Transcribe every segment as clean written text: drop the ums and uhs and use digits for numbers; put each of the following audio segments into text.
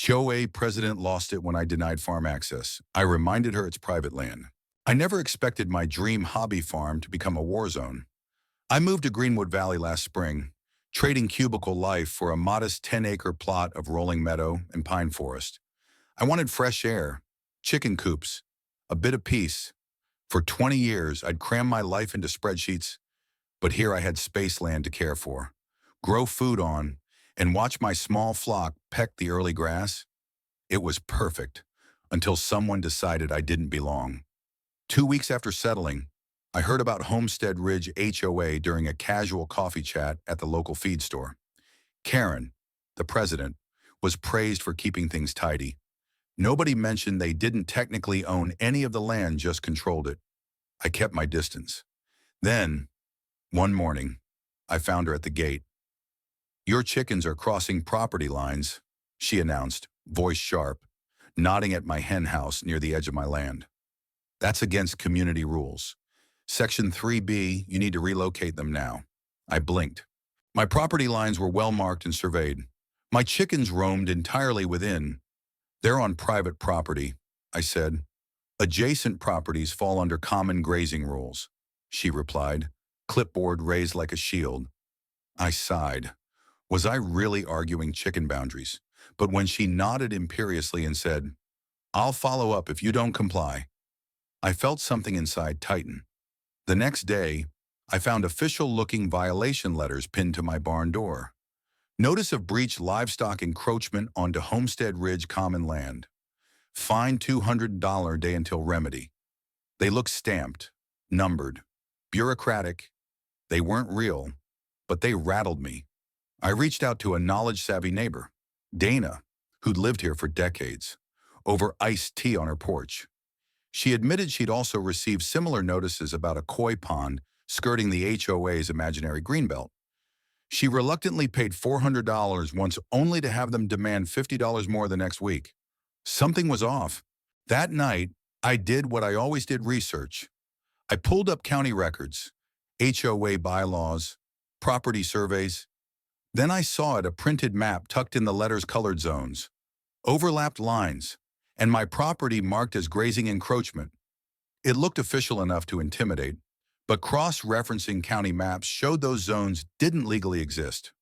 HOA president lost it when I denied farm access. I reminded her it's private land. I never expected my dream hobby farm to become a war zone. I moved to Greenwood Valley last spring, trading cubicle life for a modest 10-acre plot of rolling meadow and pine forest. I wanted fresh air, chicken coops, a bit of peace. For 20 years, I'd crammed my life into spreadsheets, but here I had space land to care for, grow food on, and watch my small flock peck the early grass. It was perfect, until someone decided I didn't belong. 2 weeks after settling, I heard about Homestead Ridge HOA during a casual coffee chat at the local feed store. Karen, the president, was praised for keeping things tidy. Nobody mentioned they didn't technically own any of the land, just controlled it. I kept my distance. Then, one morning, I found her at the gate. "Your chickens are crossing property lines," she announced, voice sharp, nodding at my hen house near the edge of my land. "That's against community rules. Section 3B, you need to relocate them now." I blinked. My property lines were well marked and surveyed. My chickens roamed entirely within. "They're on private property," I said. "Adjacent properties fall under common grazing rules," she replied, clipboard raised like a shield. I sighed. Was I really arguing chicken boundaries? But when she nodded imperiously and said, "I'll follow up if you don't comply," I felt something inside tighten. The next day, I found official-looking violation letters pinned to my barn door. Notice of breach livestock encroachment onto Homestead Ridge common land. Fine $200 day until remedy. They looked stamped, numbered, bureaucratic. They weren't real, but they rattled me. I reached out to a knowledge-savvy neighbor, Dana, who'd lived here for decades, over iced tea on her porch. She admitted she'd also received similar notices about a koi pond skirting the HOA's imaginary greenbelt. She reluctantly paid $400 once, only to have them demand $50 more the next week. Something was off. That night, I did what I always did: research. I pulled up county records, HOA bylaws, property surveys. Then I saw it, a printed map tucked in the letters, colored zones, overlapped lines, and my property marked as grazing encroachment. It looked official enough to intimidate, but cross-referencing county maps showed those zones didn't legally exist.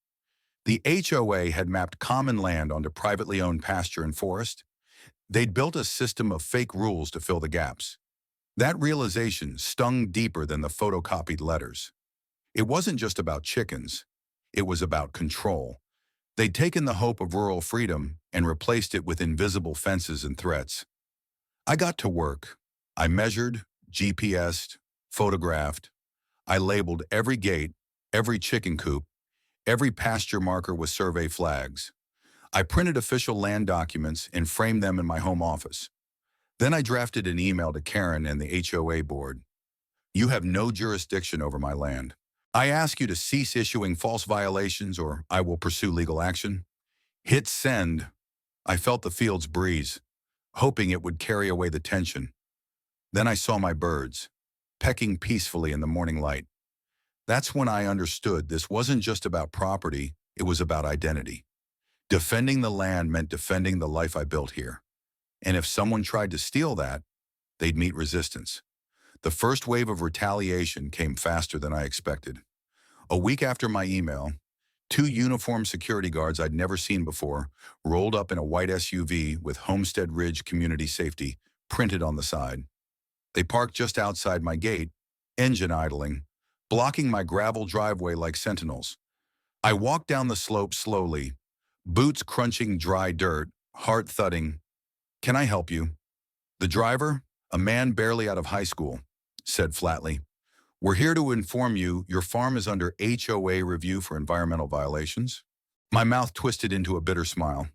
The HOA had mapped common land onto privately owned pasture and forest. They'd built a system of fake rules to fill the gaps. That realization stung deeper than the photocopied letters. It wasn't just about chickens. It was about control. They'd taken the hope of rural freedom and replaced it with invisible fences and threats. I got to work. I measured, GPSed, photographed. I labeled every gate, every chicken coop, every pasture marker with survey flags. I printed official land documents and framed them in my home office. Then I drafted an email to Karen and the HOA board. "You have no jurisdiction over my land. I ask you to cease issuing false violations or I will pursue legal action." Hit send. I felt the field's breeze, hoping it would carry away the tension. Then I saw my birds, pecking peacefully in the morning light. That's when I understood this wasn't just about property, it was about identity. Defending the land meant defending the life I built here. And if someone tried to steal that, they'd meet resistance. The first wave of retaliation came faster than I expected. A week after my email, 2 uniformed security guards I'd never seen before rolled up in a white SUV with Homestead Ridge Community Safety printed on the side. They parked just outside my gate, engine idling, blocking my gravel driveway like sentinels. I walked down the slope slowly, boots crunching dry dirt, heart thudding. "Can I help you?" The driver, a man barely out of high school, said flatly, "We're here to inform you your farm is under HOA review for environmental violations." My mouth twisted into a bitter smile.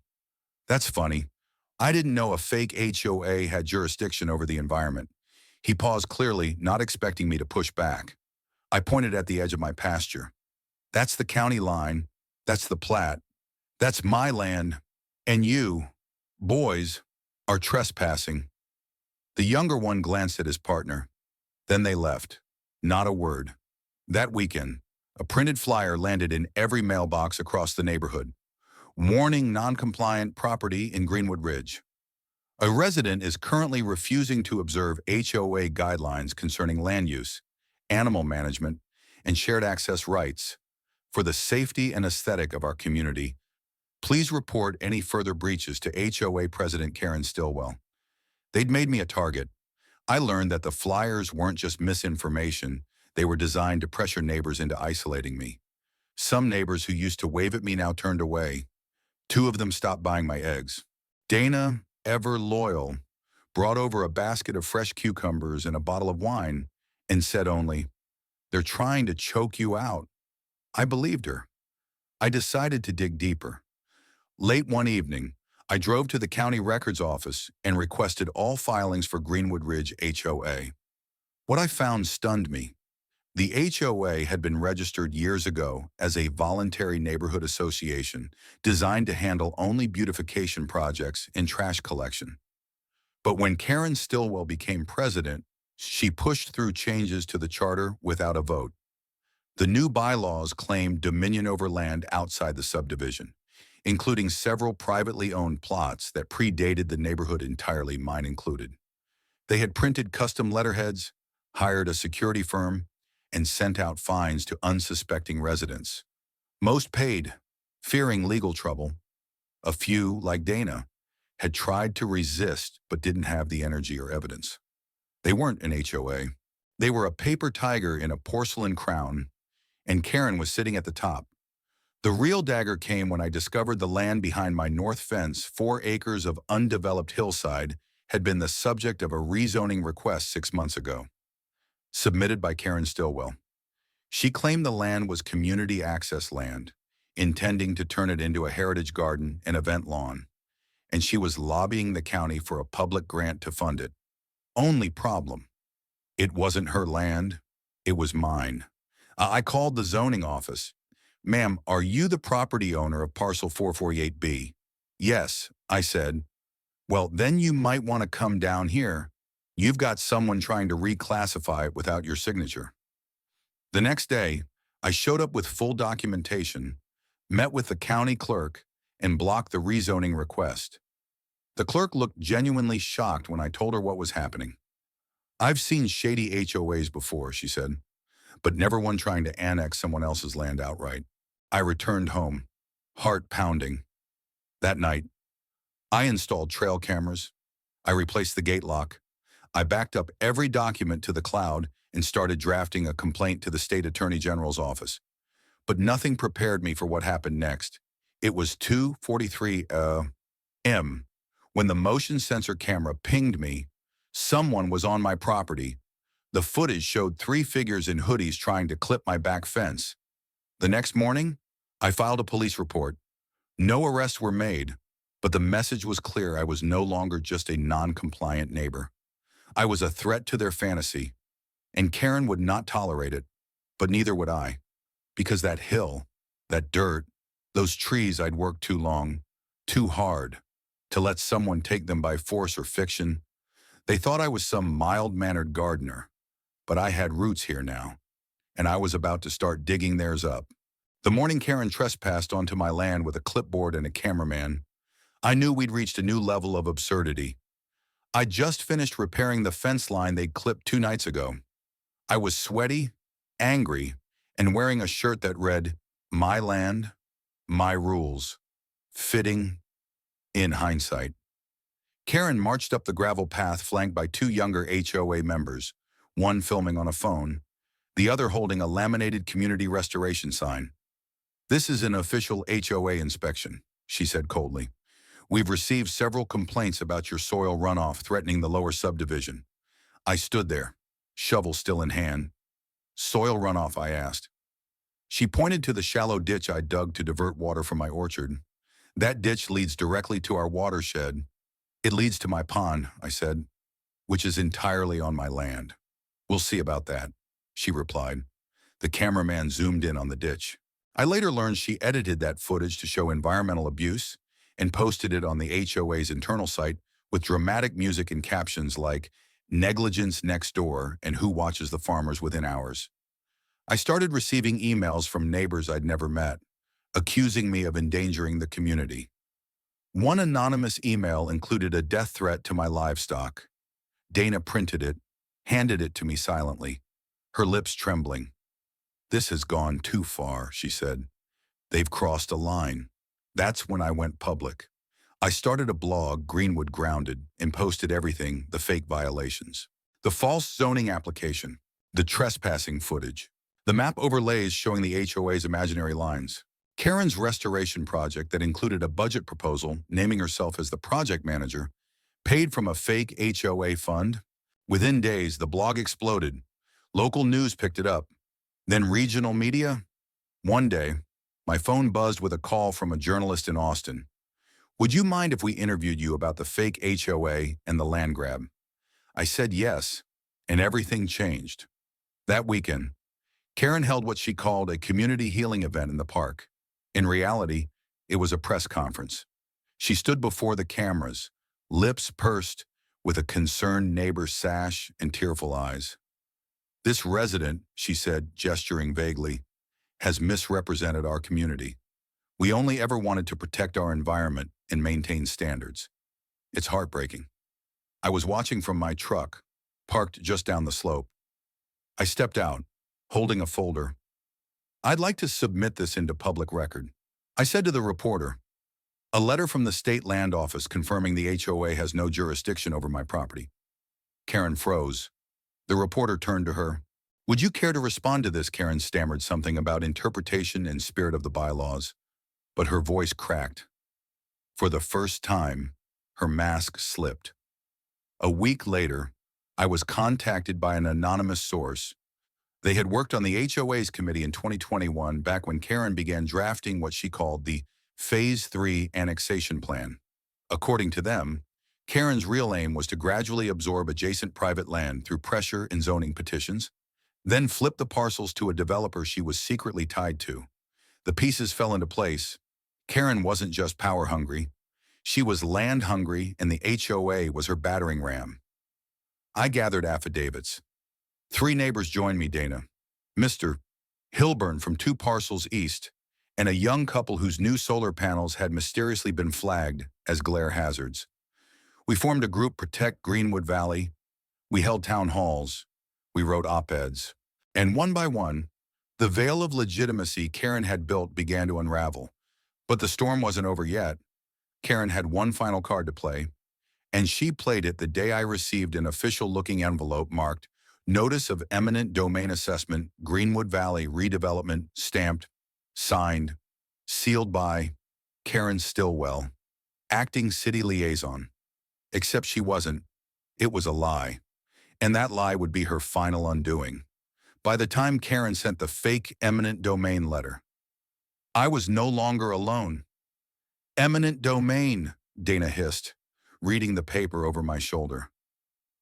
That's funny. I didn't know a fake HOA had jurisdiction over the environment. He paused, clearly not expecting me to push back. I pointed at the edge of my pasture. "That's the county line. That's the plat. That's my land. And you, boys, are trespassing." The younger one glanced at his partner. Then they left. Not a word. That weekend, a printed flyer landed in every mailbox across the neighborhood. Warning non-compliant property in Greenwood Ridge. A resident is currently refusing to observe HOA guidelines concerning land use, animal management, and shared access rights. For the safety and aesthetic of our community, please report any further breaches to HOA President Karen Stillwell. They'd made me a target. I learned that the flyers weren't just misinformation, they were designed to pressure neighbors into isolating me. Some neighbors who used to wave at me now turned away. Two of them stopped buying my eggs. Dana, ever loyal, brought over a basket of fresh cucumbers and a bottle of wine and said only, "They're trying to choke you out." I believed her. I decided to dig deeper. Late one evening, I drove to the county records office and requested all filings for Greenwood Ridge HOA. What I found stunned me. The HOA had been registered years ago as a voluntary neighborhood association designed to handle only beautification projects and trash collection. But when Karen Stillwell became president, she pushed through changes to the charter without a vote. The new bylaws claimed dominion over land outside the subdivision, including several privately owned plots that predated the neighborhood entirely, mine included. They had printed custom letterheads, hired a security firm, and sent out fines to unsuspecting residents. Most paid, fearing legal trouble. A few, like Dana, had tried to resist but didn't have the energy or evidence. They weren't an HOA. They were a paper tiger in a porcelain crown, and Karen was sitting at the top. The real dagger came when I discovered the land behind my north fence, 4 acres of undeveloped hillside, had been the subject of a rezoning request 6 months ago, submitted by Karen Stillwell. She claimed the land was community access land, intending to turn it into a heritage garden and event lawn, and she was lobbying the county for a public grant to fund it. Only problem, it wasn't her land, it was mine. I called the zoning office. "Ma'am, are you the property owner of parcel 448B? "Yes," I said. "Well, then you might want to come down here. You've got someone trying to reclassify it without your signature." The next day, I showed up with full documentation, met with the county clerk, and blocked the rezoning request. The clerk looked genuinely shocked when I told her what was happening. "I've seen shady HOAs before," she said, "but never one trying to annex someone else's land outright." I returned home, heart pounding. That night, I installed trail cameras. I replaced the gate lock. I backed up every document to the cloud and started drafting a complaint to the state attorney general's office. But nothing prepared me for what happened next. It was 2:43 a.m. when the motion sensor camera pinged me. Someone was on my property. The footage showed 3 figures in hoodies trying to clip my back fence. The next morning, I filed a police report. No arrests were made, but the message was clear. I was no longer just a non-compliant neighbor. I was a threat to their fantasy, and Karen would not tolerate it, but neither would I, because that hill, that dirt, those trees I'd worked too long, too hard, to let someone take them by force or fiction. They thought I was some mild-mannered gardener, but I had roots here now, and I was about to start digging theirs up. The morning Karen trespassed onto my land with a clipboard and a cameraman, I knew we'd reached a new level of absurdity. I just finished repairing the fence line they'd clipped 2 nights ago. I was sweaty, angry, and wearing a shirt that read, "My land, my rules." Fitting, in hindsight. Karen marched up the gravel path flanked by 2 younger HOA members, one filming on a phone, the other holding a laminated community restoration sign. "This is an official HOA inspection," she said coldly. "We've received several complaints about your soil runoff threatening the lower subdivision." I stood there, shovel still in hand. "Soil runoff?" I asked. She pointed to the shallow ditch I dug to divert water from my orchard. "That ditch leads directly to our watershed." "It leads to my pond," I said, "which is entirely on my land." "We'll see about that," she replied. The cameraman zoomed in on the ditch. I later learned she edited that footage to show environmental abuse and posted it on the HOA's internal site with dramatic music and captions like "Negligence next door" and "Who watches the farmers within hours." I started receiving emails from neighbors I'd never met, accusing me of endangering the community. One anonymous email included a death threat to my livestock. Dana printed it, handed it to me silently, her lips trembling. "This has gone too far," she said. "They've crossed a line." That's when I went public. I started a blog, Greenwood Grounded, and posted everything, the fake violations, the false zoning application, the trespassing footage, the map overlays showing the HOA's imaginary lines, Karen's restoration project that included a budget proposal naming herself as the project manager, paid from a fake HOA fund. Within days, the blog exploded. Local news picked it up. Then regional media. One day, my phone buzzed with a call from a journalist in Austin. "Would you mind if we interviewed you about the fake HOA and the land grab?" I said yes, and everything changed. That weekend, Karen held what she called a community healing event in the park. In reality, it was a press conference. She stood before the cameras, lips pursed, with a concerned neighbor's sash and tearful eyes. "This resident," she said, gesturing vaguely, "has misrepresented our community. We only ever wanted to protect our environment and maintain standards. It's heartbreaking." I was watching from my truck, parked just down the slope. I stepped out, holding a folder. "I'd like to submit this into public record." I said to the reporter, "A letter from the state land office confirming the HOA has no jurisdiction over my property." Karen froze. The reporter turned to her. "Would you care to respond to this?" Karen stammered something about interpretation and spirit of the bylaws, but her voice cracked. For the first time, her mask slipped. A week later, I was contacted by an anonymous source. They had worked on the HOA's committee in 2021, back when Karen began drafting what she called the Phase 3 annexation plan. According to them, Karen's real aim was to gradually absorb adjacent private land through pressure and zoning petitions, then flip the parcels to a developer she was secretly tied to. The pieces fell into place. Karen wasn't just power hungry. She was land hungry, and the HOA was her battering ram. I gathered affidavits. 3 neighbors joined me, Dana. Mr. Hilburn from 2 parcels east, and a young couple whose new solar panels had mysteriously been flagged as glare hazards. We formed a group, Protect Greenwood Valley. We held town halls. We wrote op-eds. And one by one, the veil of legitimacy Karen had built began to unravel. But the storm wasn't over yet. Karen had one final card to play, and she played it the day I received an official-looking envelope marked Notice of Eminent Domain Assessment, Greenwood Valley Redevelopment, stamped, signed, sealed by Karen Stillwell, acting city liaison. Except she wasn't. It was a lie. And that lie would be her final undoing. By the time Karen sent the fake eminent domain letter, I was no longer alone. "Eminent domain," Dana hissed, reading the paper over my shoulder.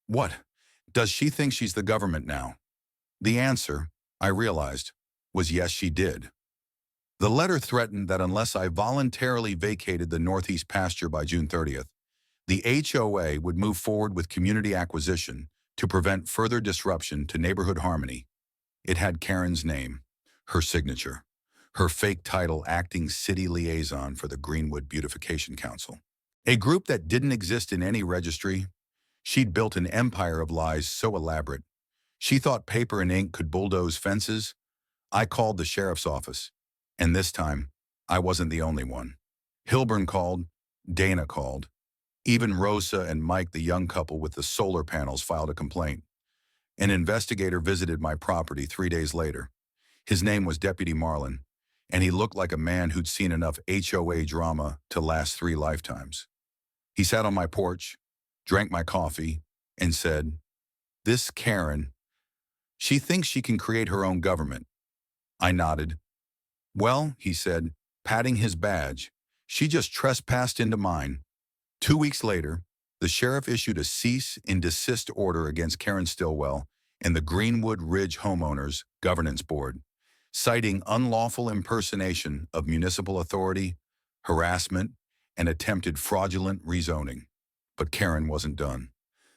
What? Does she think she's the government now? The answer, I realized, was yes, she did. The letter threatened that unless I voluntarily vacated the Northeast pasture by June 30th, the HOA would move forward with community acquisition to prevent further disruption to neighborhood harmony. It had Karen's name, her signature, her fake title, acting city liaison for the Greenwood Beautification Council, a group that didn't exist in any registry. She'd built an empire of lies so elaborate. She thought paper and ink could bulldoze fences. I called the sheriff's office, and this time, I wasn't the only one. Hilburn called, Dana called. Even Rosa and Mike, the young couple with the solar panels, filed a complaint. An investigator visited my property 3 days later. His name was Deputy Marlin, and he looked like a man who'd seen enough HOA drama to last 3 lifetimes. He sat on my porch, drank my coffee, and said, "This Karen, she thinks she can create her own government." I nodded. "Well," he said, patting his badge, "she just trespassed into mine." 2 weeks later, the sheriff issued a cease and desist order against Karen Stillwell and the Greenwood Ridge Homeowners Governance Board, citing unlawful impersonation of municipal authority, harassment, and attempted fraudulent rezoning. But Karen wasn't done.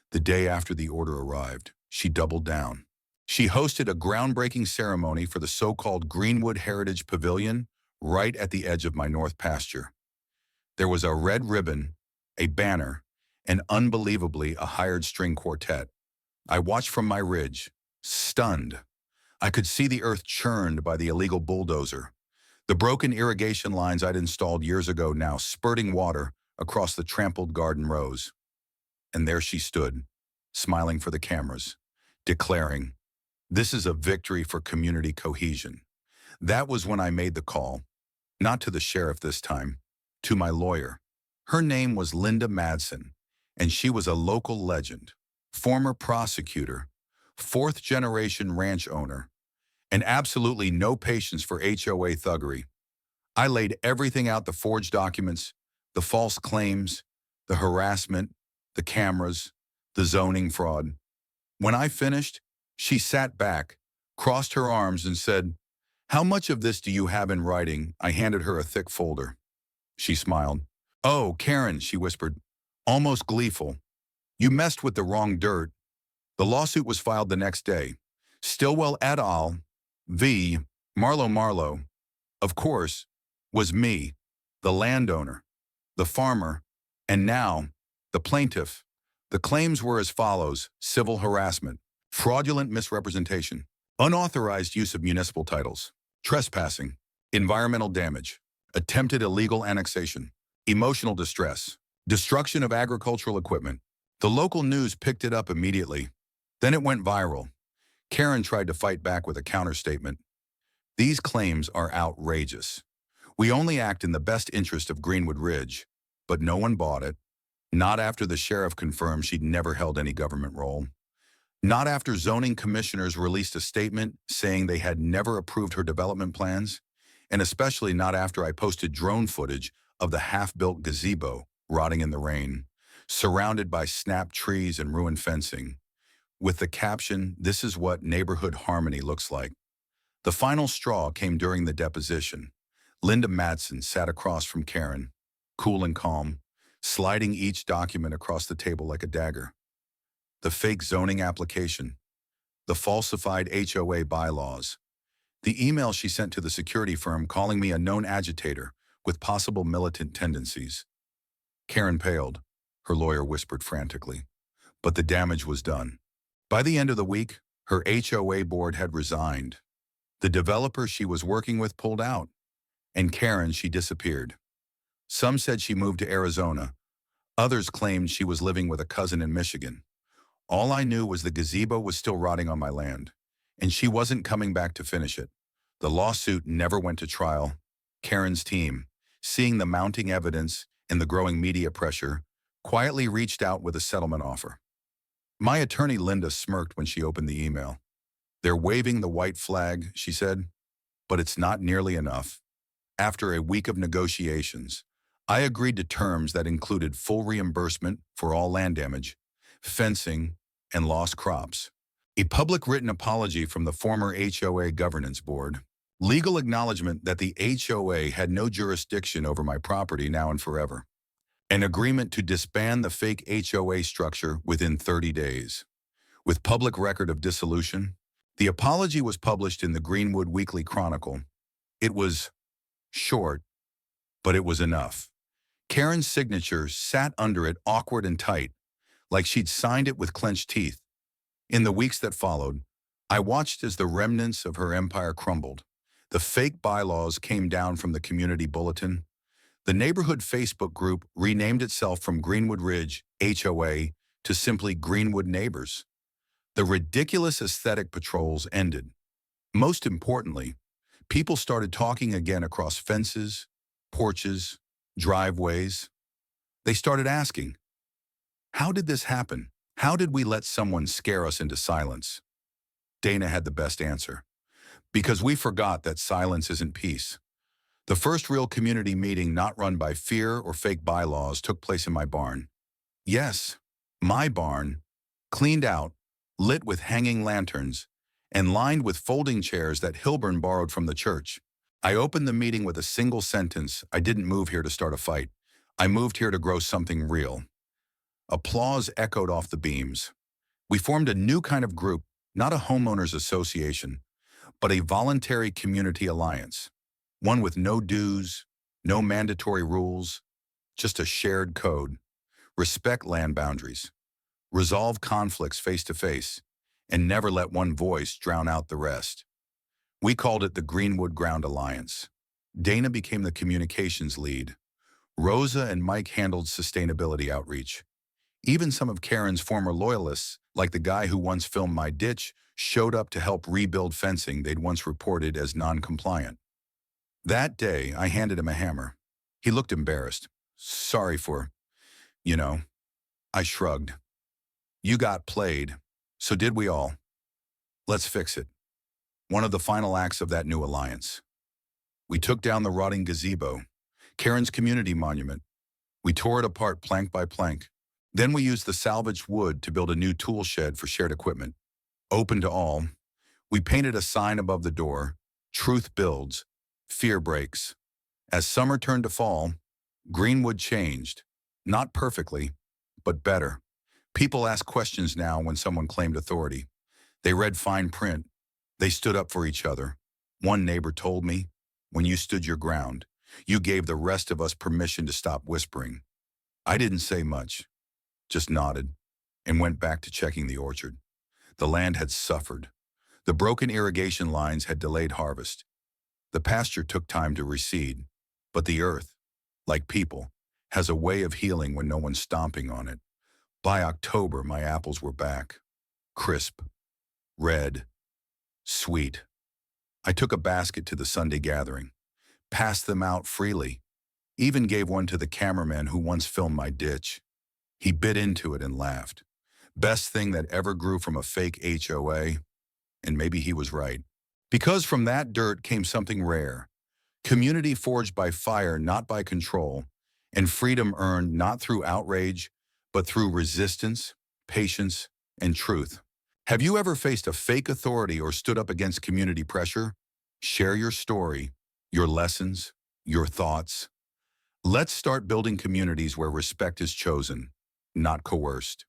The day after the order arrived, she doubled down. She hosted a groundbreaking ceremony for the so-called Greenwood Heritage Pavilion, right at the edge of my north pasture. There was a red ribbon, a banner, and unbelievably a hired string quartet. I watched from my ridge, stunned. I could see the earth churned by the illegal bulldozer. The broken irrigation lines I'd installed years ago now spurting water across the trampled garden rows. And there she stood, smiling for the cameras, declaring, "This is a victory for community cohesion." That was when I made the call, not to the sheriff this time, to my lawyer. Her name was Linda Madsen, and she was a local legend, former prosecutor, fourth-generation ranch owner, and absolutely no patience for HOA thuggery. I laid everything out: the forged documents, the false claims, the harassment, the cameras, the zoning fraud. When I finished, she sat back, crossed her arms, and said, "How much of this do you have in writing?" I handed her a thick folder. She smiled. "Oh, Karen," she whispered, almost gleeful. "You messed with the wrong dirt." The lawsuit was filed the next day. Stillwell et al. v. Marlowe, of course, was me, the landowner, the farmer, and now the plaintiff. The claims were as follows: civil harassment, fraudulent misrepresentation, unauthorized use of municipal titles, trespassing, environmental damage, attempted illegal annexation, emotional distress, destruction of agricultural equipment. The local news picked it up immediately. Then it went viral. Karen tried to fight back with a counterstatement. "These claims are outrageous. We only act in the best interest of Greenwood Ridge." But no one bought it. Not after the sheriff confirmed she'd never held any government role. Not after zoning commissioners released a statement saying they had never approved her development plans. And especially not after I posted drone footage of the half-built gazebo rotting in the rain, surrounded by snapped trees and ruined fencing, with the caption, "This is what neighborhood harmony looks like." The final straw came during the deposition. Linda Madsen sat across from Karen, cool and calm, sliding each document across the table like a dagger. The fake zoning application, the falsified HOA bylaws, the email she sent to the security firm calling me a known agitator with possible militant tendencies. Karen paled. Her lawyer whispered frantically. But the damage was done. By the end of the week, her HOA board had resigned. The developer she was working with pulled out, and Karen, she disappeared. Some said she moved to Arizona. Others claimed she was living with a cousin in Michigan. All I knew was the gazebo was still rotting on my land, and she wasn't coming back to finish it. The lawsuit never went to trial. Karen's team, seeing the mounting evidence and the growing media pressure, quietly reached out with a settlement offer. My attorney Linda smirked when she opened the email. "They're waving the white flag," she said, "but it's not nearly enough." After a week of negotiations, I agreed to terms that included full reimbursement for all land damage, fencing, and lost crops, a public written apology from the former HOA governance board, legal acknowledgement that the HOA had no jurisdiction over my property now and forever, an agreement to disband the fake HOA structure within 30 days. With public record of dissolution, the apology was published in the Greenwood Weekly Chronicle. It was short, but it was enough. Karen's signature sat under it awkward and tight, like she'd signed it with clenched teeth. In the weeks that followed, I watched as the remnants of her empire crumbled. The fake bylaws came down from the community bulletin. The neighborhood Facebook group renamed itself from Greenwood Ridge HOA to simply Greenwood Neighbors. The ridiculous aesthetic patrols ended. Most importantly, people started talking again across fences, porches, driveways. They started asking, "How did this happen? How did we let someone scare us into silence?" Dana had the best answer. "Because we forgot that silence isn't peace." The first real community meeting not run by fear or fake bylaws took place in my barn. Yes, my barn, cleaned out, lit with hanging lanterns, and lined with folding chairs that Hilburn borrowed from the church. I opened the meeting with a single sentence: "I didn't move here to start a fight. I moved here to grow something real." Applause echoed off the beams. We formed a new kind of group, not a homeowners association, but a voluntary community alliance. One with no dues, no mandatory rules, just a shared code. Respect land boundaries. Resolve conflicts face to face, and never let one voice drown out the rest. We called it the Greenwood Ground Alliance. Dana became the communications lead. Rosa and Mike handled sustainability outreach. Even some of Karen's former loyalists, like the guy who once filmed my ditch, showed up to help rebuild fencing they'd once reported as non-compliant. That day, I handed him a hammer. He looked embarrassed. Sorry for, you know. I shrugged. You got played. So did we all. Let's fix it. One of the final acts of that new alliance. We took down the rotting gazebo, Karen's community monument. We tore it apart plank by plank. Then we used the salvaged wood to build a new tool shed for shared equipment. Open to all. We painted a sign above the door. Truth builds. Fear breaks. As summer turned to fall, Greenwood changed. Not perfectly, but better. People ask questions now when someone claimed authority. They read fine print. They stood up for each other. One neighbor told me, when you stood your ground, you gave the rest of us permission to stop whispering. I didn't say much, just nodded, and went back to checking the orchard. The land had suffered. The broken irrigation lines had delayed harvest. The pasture took time to reseed, but the earth, like people, has a way of healing when no one's stomping on it. By October, my apples were back. Crisp, red, sweet. I took a basket to the Sunday gathering, passed them out freely, even gave one to the cameraman who once filmed my ditch. He bit into it and laughed. Best thing that ever grew from a fake HOA, and maybe he was right. Because from that dirt came something rare, community forged by fire, not by control, and freedom earned not through outrage, but through resistance, patience, and truth. Have you ever faced a fake authority or stood up against community pressure? Share your story, your lessons, your thoughts. Let's start building communities where respect is chosen, not coerced.